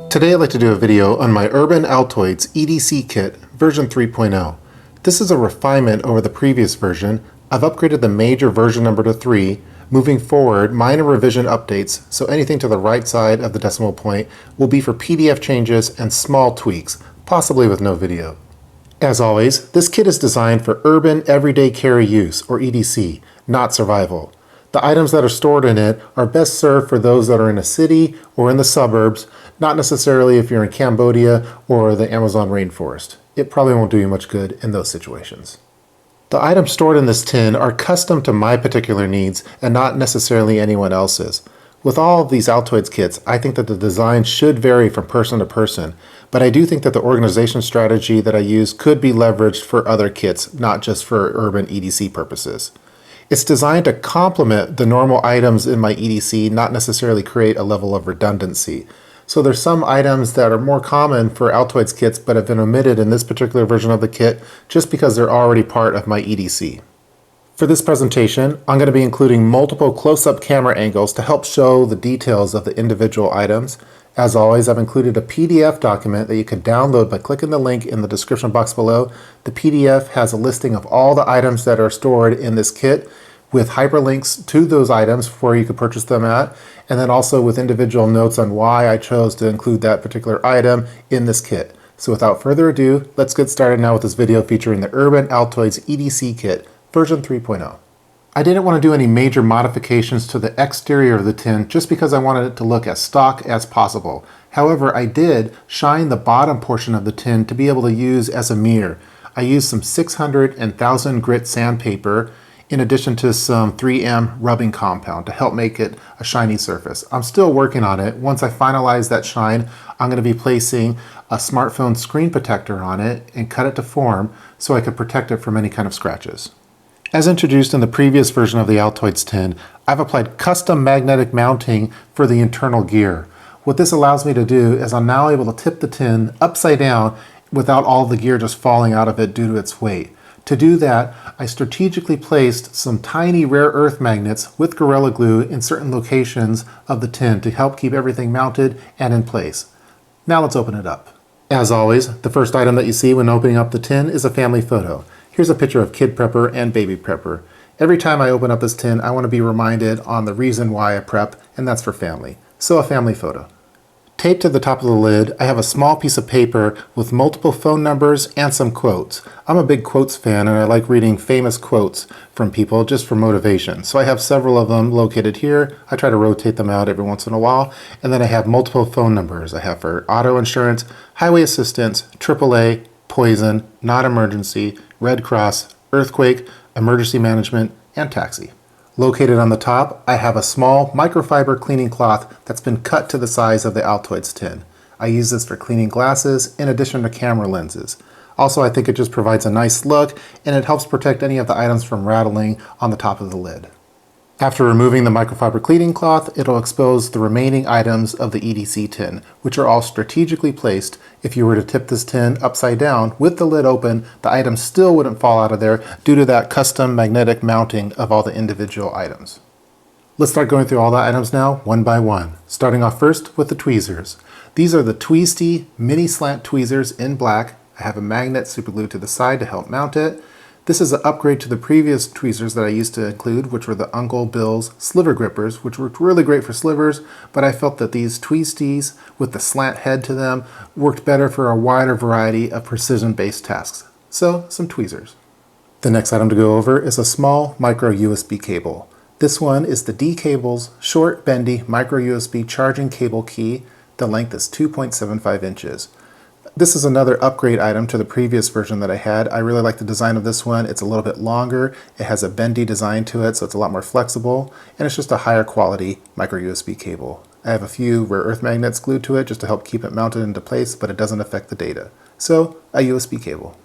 Today I'd like to do a video on my Urban Altoids EDC Kit version 3.0. This is a refinement over the previous version. I've upgraded the major version number to 3. Moving forward, minor revision updates, so anything to the right side of the decimal point will be for PDF changes and small tweaks, possibly with no video. As always, this kit is designed for urban everyday carry use, or EDC, not survival. The items that are stored in it are best served for those that are in a city or in the suburbs, not necessarily if you're in Cambodia or the Amazon rainforest. It probably won't do you much good in those situations. The items stored in this tin are custom to my particular needs and not necessarily anyone else's. With all of these Altoids kits, I think that the design should vary from person to person, but I do think that the organization strategy that I use could be leveraged for other kits, not just for urban EDC purposes. It's designed to complement the normal items in my EDC, not necessarily create a level of redundancy. So there's some items that are more common for Altoids kits but have been omitted in this particular version of the kit just because they're already part of my EDC. For this presentation, I'm going to be including multiple close-up camera angles to help show the details of the individual items. As always, I've included a PDF document that you can download by clicking the link in the description box below. The PDF has a listing of all the items that are stored in this kit with hyperlinks to those items where you could purchase them at, and then also with individual notes on why I chose to include that particular item in this kit. So without further ado, let's get started now with this video featuring the Urban Altoids EDC Kit version 3.0. I didn't want to do any major modifications to the exterior of the tin just because I wanted it to look as stock as possible. However, I did shine the bottom portion of the tin to be able to use as a mirror. I used some 600 and 1000 grit sandpaper in addition to some 3M rubbing compound to help make it a shiny surface. I'm still working on it. Once I finalize that shine, I'm going to be placing a smartphone screen protector on it and cut it to form so I could protect it from any kind of scratches. As introduced in the previous version of the Altoids tin, I've applied custom magnetic mounting for the internal gear. What this allows me to do is I'm now able to tip the tin upside down without all the gear just falling out of it due to its weight. To do that, I strategically placed some tiny rare earth magnets with Gorilla Glue in certain locations of the tin to help keep everything mounted and in place. Now let's open it up. As always, the first item that you see when opening up the tin is a family photo. Here's a picture of Kid Prepper and Baby Prepper. Every time I open up this tin, I want to be reminded on the reason why I prep, and that's for family. So a family photo. Taped to the top of the lid, I have a small piece of paper with multiple phone numbers and some quotes. I'm a big quotes fan and I like reading famous quotes from people just for motivation. So I have several of them located here. I try to rotate them out every once in a while. And then I have multiple phone numbers. I have for auto insurance, highway assistance, AAA, poison, non-emergency, Red Cross, earthquake, emergency management, and taxi. Located on the top, I have a small microfiber cleaning cloth that's been cut to the size of the Altoids tin. I use this for cleaning glasses in addition to camera lenses. Also, I think it just provides a nice look and it helps protect any of the items from rattling on the top of the lid. After removing the microfiber cleaning cloth, it'll expose the remaining items of the EDC tin, which are all strategically placed. If you were to tip this tin upside down with the lid open, the items still wouldn't fall out of there due to that custom magnetic mounting of all the individual items. Let's start going through all the items now, one by one. Starting off first with the tweezers. These are the Tweezty mini slant tweezers in black. I have a magnet superglued to the side to help mount it. This is an upgrade to the previous tweezers that I used to include, which were the Uncle Bill's sliver grippers, which worked really great for slivers, but I felt that these Tweezties with the slant head to them worked better for a wider variety of precision-based tasks. So, some tweezers. The next item to go over is a small micro USB cable. This one is the D-Cable's short, bendy micro USB charging cable key. The length is 2.75 inches. This is another upgrade item to the previous version that I had. I really like the design of this one. It's a little bit longer. It has a bendy design to it, so it's a lot more flexible, and it's just a higher quality micro USB cable. I have a few rare earth magnets glued to it just to help keep it mounted into place, but it doesn't affect the data. So, a USB cable.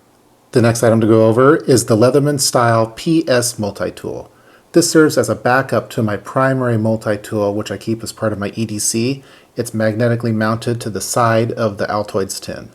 The next item to go over is the Leatherman style PS multi-tool. This serves as a backup to my primary multi-tool, which I keep as part of my EDC. It's magnetically mounted to the side of the Altoids tin.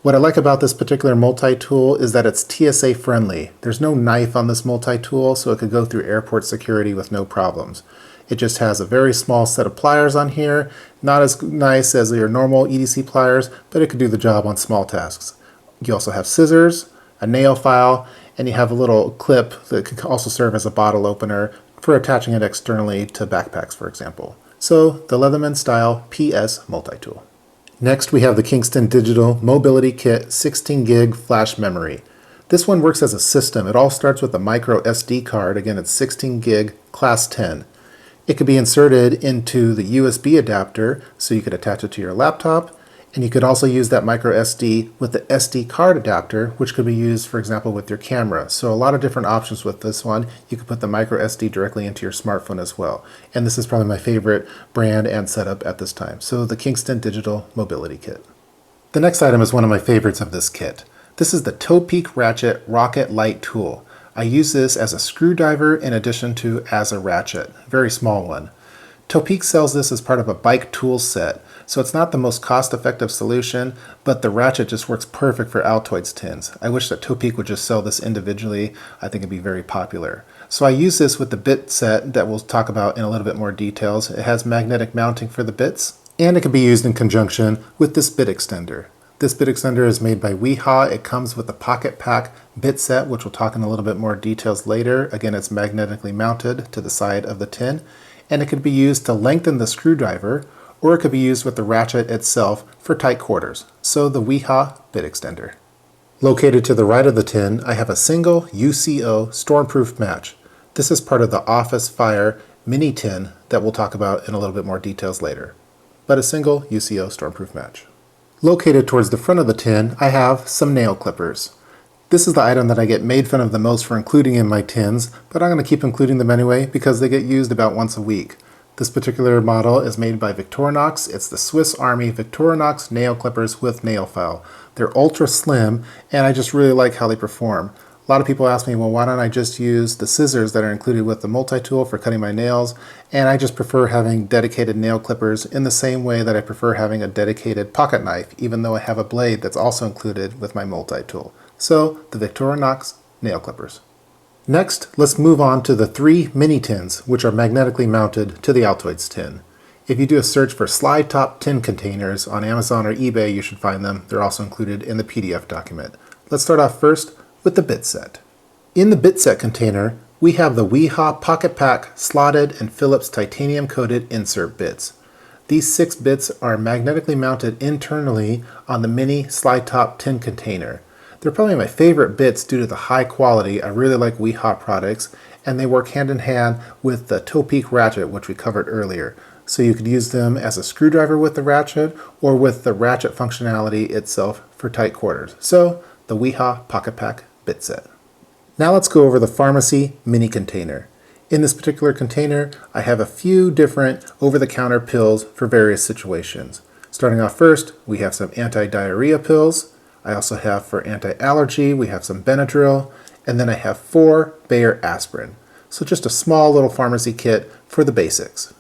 What I like about this particular multi-tool is that it's TSA friendly. There's no knife on this multi-tool, so it could go through airport security with no problems. It just has a very small set of pliers on here, not as nice as your normal EDC pliers, but it could do the job on small tasks. You also have scissors, a nail file, and you have a little clip that can also serve as a bottle opener for attaching it externally to backpacks, for example. So the Leatherman style PS multi-tool. Next, we have the Kingston Digital Mobility Kit 16 gig flash memory. This one works as a system. It all starts with a micro SD card. Again, it's 16 gig class 10. It could be inserted into the USB adapter, so you could attach it to your laptop, and you could also use that micro SD with the SD card adapter, which could be used, for example, with your camera. So a lot of different options with this one. You could put the micro SD directly into your smartphone as well. And this is probably my favorite brand and setup at this time. So the Kingston Digital Mobility Kit. The next item is one of my favorites of this kit. This is the Topeak Ratchet Rocket Light Tool. I use this as a screwdriver in addition to as a ratchet, very small one. Topeak sells this as part of a bike tool set, so it's not the most cost-effective solution, but the ratchet just works perfect for Altoids tins. I wish that Topeak would just sell this individually. I think it'd be very popular. So I use this with the bit set that we'll talk about in a little bit more details. It has magnetic mounting for the bits, and it can be used in conjunction with this bit extender. This bit extender is made by Weehaw. It comes with a pocket pack bit set, which we'll talk in a little bit more details later. Again, it's magnetically mounted to the side of the tin, and it could be used to lengthen the screwdriver, or it could be used with the ratchet itself for tight quarters. So the Weehaw bit extender. Located to the right of the tin, I have a single UCO stormproof match. This is part of the Office Fire mini tin that we'll talk about in a little bit more details later. But a single UCO stormproof match. Located towards the front of the tin, I have some nail clippers. This is the item that I get made fun of the most for including in my tins, but I'm going to keep including them anyway because they get used about once a week. This particular model is made by Victorinox. It's the Swiss Army Victorinox nail clippers with nail file. They're ultra slim, and I just really like how they perform. A lot of people ask me, well, why don't I just use the scissors that are included with the multi-tool for cutting my nails? And I just prefer having dedicated nail clippers in the same way that I prefer having a dedicated pocket knife, even though I have a blade that's also included with my multi-tool. So, the Victorinox nail clippers. Next, let's move on to the 3 mini tins, which are magnetically mounted to the Altoids tin. If you do a search for slide top tin containers on Amazon or eBay, you should find them. They're also included in the PDF document. Let's start off first with the bit set. In the bit set container, we have the Weehaw Pocket Pack slotted and Phillips titanium coated insert bits. These 6 bits are magnetically mounted internally on the mini slide top tin container. They're probably my favorite bits due to the high quality. I really like Weehaw products, and they work hand in hand with the Topeak ratchet, which we covered earlier. So you could use them as a screwdriver with the ratchet or with the ratchet functionality itself for tight quarters. So the Weehaw Pocket Pack bit set. Now let's go over the pharmacy mini container. In this particular container, I have a few different over-the-counter pills for various situations. Starting off first, we have some anti-diarrhea pills. I also have for anti-allergy, we have some Benadryl, and then I have 4 Bayer aspirin. So just a small little pharmacy kit for the basics.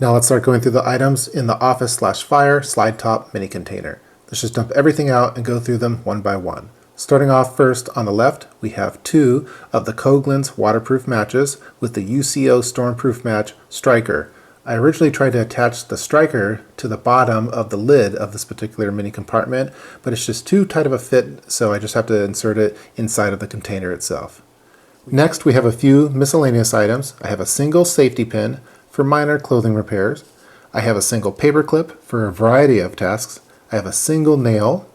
Now let's start going through the items in the Office/Fire slide top mini container. Let's just dump everything out and go through them one by one. Starting off first on the left, we have 2 of the Coghlan's waterproof matches with the UCO Stormproof Match Striker. I originally tried to attach the striker to the bottom of the lid of this particular mini compartment, but it's just too tight of a fit, so I just have to insert it inside of the container itself. Next, we have a few miscellaneous items. I have a single safety pin for minor clothing repairs. I have a single paper clip for a variety of tasks. I have a single nail.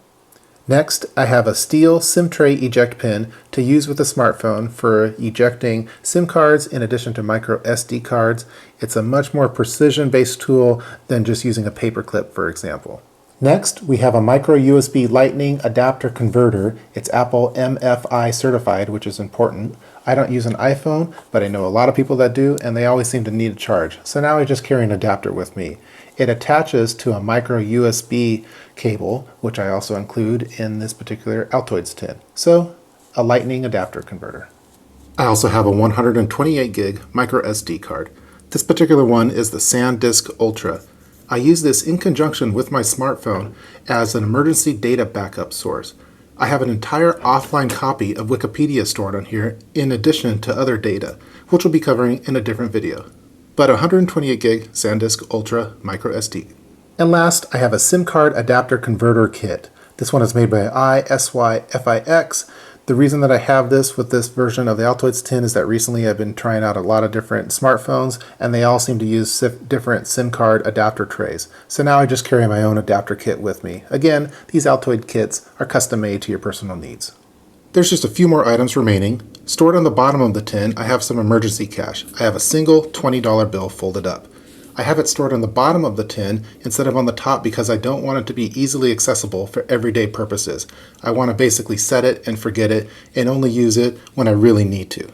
Next, I have a steel SIM tray eject pin to use with a smartphone for ejecting SIM cards in addition to micro SD cards. It's a much more precision-based tool than just using a paper clip, for example. Next, we have a micro USB Lightning adapter converter. It's Apple MFI certified, which is important. I don't use an iPhone, but I know a lot of people that do, and they always seem to need a charge. So now I just carry an adapter with me. It attaches to a micro USB cable, which I also include in this particular Altoids tin. So, a Lightning adapter converter. I also have a 128 gig micro SD card. This particular one is the SanDisk Ultra. I use this in conjunction with my smartphone as an emergency data backup source. I have an entire offline copy of Wikipedia stored on here in addition to other data, which we'll be covering in a different video. but 128 gig SanDisk Ultra Micro SD. And last, I have a SIM card adapter converter kit. This one is made by ISYFIX. The reason that I have this with this version of the Altoids tin is that recently I've been trying out a lot of different smartphones, and they all seem to use different SIM card adapter trays. So now I just carry my own adapter kit with me. Again, these Altoid kits are custom made to your personal needs. There's just a few more items remaining. Stored on the bottom of the tin, I have some emergency cash. I have a single $20 bill folded up. I have it stored on the bottom of the tin instead of on the top because I don't want it to be easily accessible for everyday purposes. I want to basically set it and forget it and only use it when I really need to.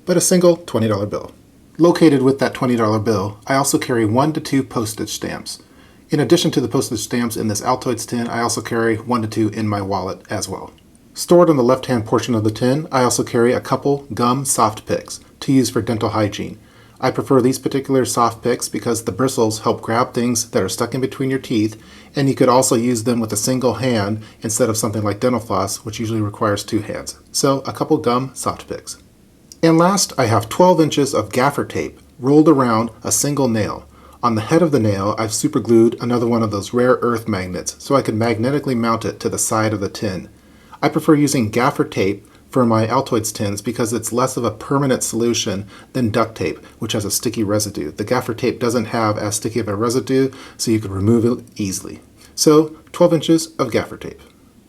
But a single $20 bill. Located with that $20 bill, I also carry 1 to 2 postage stamps. In addition to the postage stamps in this Altoids tin, I also carry 1 to 2 in my wallet as well. Stored on the left-hand portion of the tin, I also carry a couple gum soft picks to use for dental hygiene. I prefer these particular soft picks because the bristles help grab things that are stuck in between your teeth, and you could also use them with a single hand instead of something like dental floss, which usually requires 2 hands. So a couple gum soft picks. And last, I have 12 inches of gaffer tape rolled around a single nail. On the head of the nail, I've superglued another one of those rare earth magnets so I can magnetically mount it to the side of the tin. I prefer using gaffer tape for my Altoids tins because it's less of a permanent solution than duct tape, which has a sticky residue. The gaffer tape doesn't have as sticky of a residue, so you can remove it easily. So 12 inches of gaffer tape.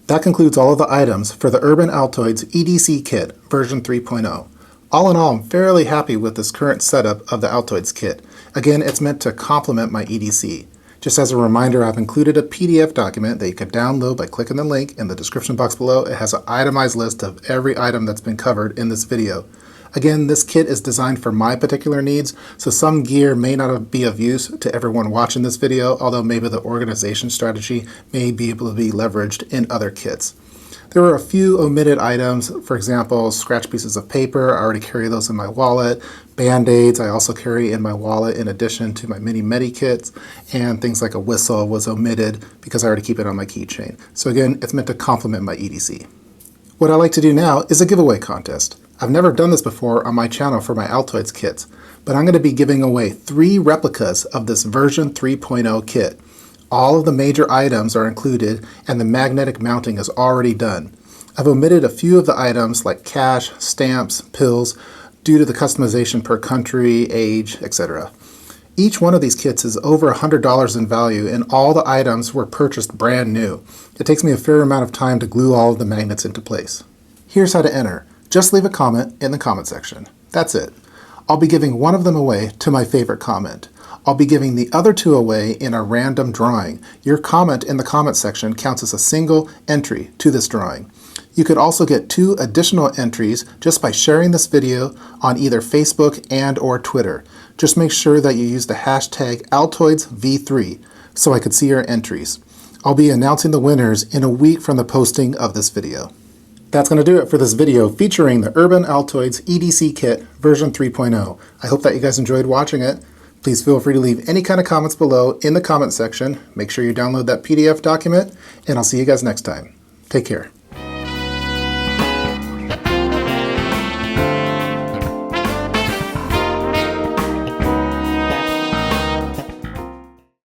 That concludes all of the items for the Urban Altoids EDC Kit version 3.0. All in all, I'm fairly happy with this current setup of the Altoids kit. Again, it's meant to complement my EDC. Just as a reminder, I've included a PDF document that you can download by clicking the link in the description box below. It has an itemized list of every item that's been covered in this video. Again, this kit is designed for my particular needs, so some gear may not be of use to everyone watching this video, although maybe the organization strategy may be able to be leveraged in other kits. There were a few omitted items, for example, scratch pieces of paper. I already carry those in my wallet. Band-aids I also carry in my wallet in addition to my mini medi kits, and things like a whistle was omitted because I already keep it on my keychain. So again, it's meant to complement my EDC. What I like to do now is a giveaway contest. I've never done this before on my channel for my Altoids kits, but I'm going to be giving away 3 replicas of this version 3.0 kit. All of the major items are included and the magnetic mounting is already done. I've omitted a few of the items like cash, stamps, pills, due to the customization per country, age, etc. Each one of these kits is over $100 in value and all the items were purchased brand new. It takes me a fair amount of time to glue all of the magnets into place. Here's how to enter. Just leave a comment in the comment section. That's it. I'll be giving one of them away to my favorite comment. I'll be giving the other 2 away in a random drawing. Your comment in the comment section counts as a single entry to this drawing. You could also get 2 additional entries just by sharing this video on either Facebook and/or Twitter. Just make sure that you use the hashtag AltoidsV3 so I could see your entries. I'll be announcing the winners in a week from the posting of this video. That's going to do it for this video featuring the Urban Altoids EDC Kit version 3.0. I hope that you guys enjoyed watching it. Please feel free to leave any kind of comments below in the comment section. Make sure you download that PDF document, and I'll see you guys next time. Take care.